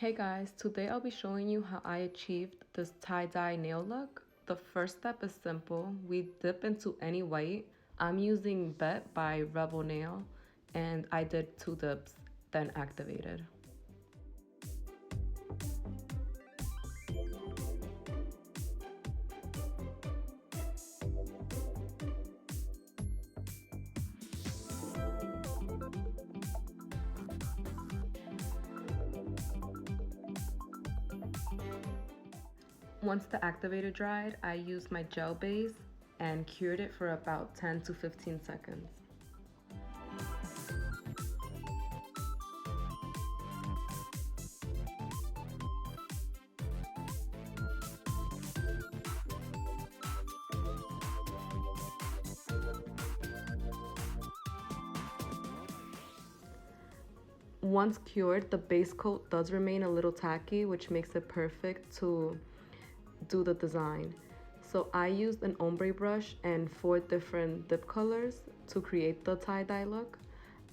Hey guys, today I'll be showing you how I achieved this tie-dye nail look. The first step is simple. We dip into any white. I'm using Bet by Revel Nail, and I did 2 dips, then activated. Once the activator dried, I used my gel base and cured it for about 10 to 15 seconds. Once cured, the base coat does remain a little tacky, which makes it perfect to do the design. So I used an ombre brush and 4 different dip colors to create the tie-dye look.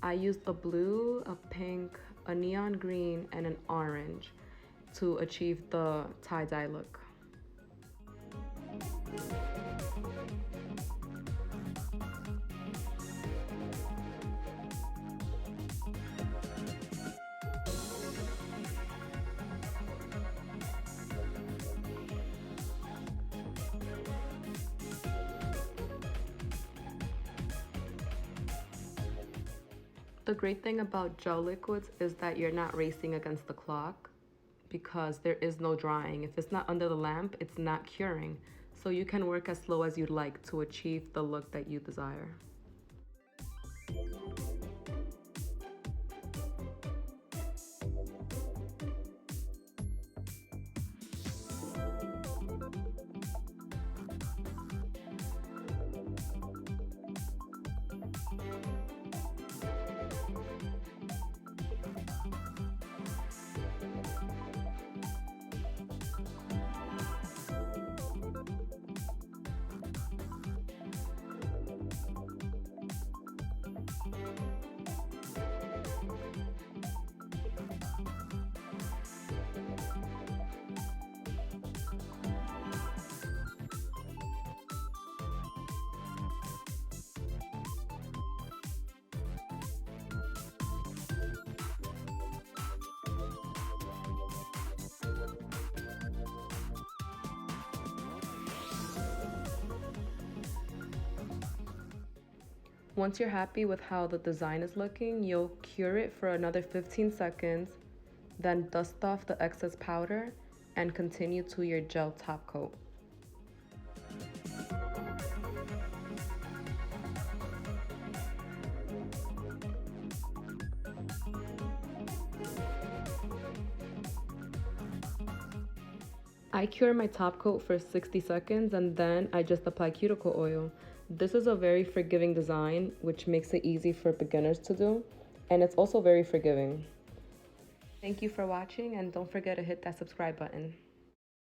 I used a blue, a pink, a neon green, and an orange to achieve the tie-dye look. The great thing about gel liquids is that you're not racing against the clock because there is no drying. If it's not under the lamp, it's not curing. So you can work as slow as you'd like to achieve the look that you desire. Once you're happy with how the design is looking, you'll cure it for another 15 seconds, then dust off the excess powder and continue to your gel top coat. I cure my top coat for 60 seconds and then I just apply cuticle oil. This is a very forgiving design, which makes it easy for beginners to do, and it's also very forgiving. Thank you for watching, and don't forget to hit that subscribe button.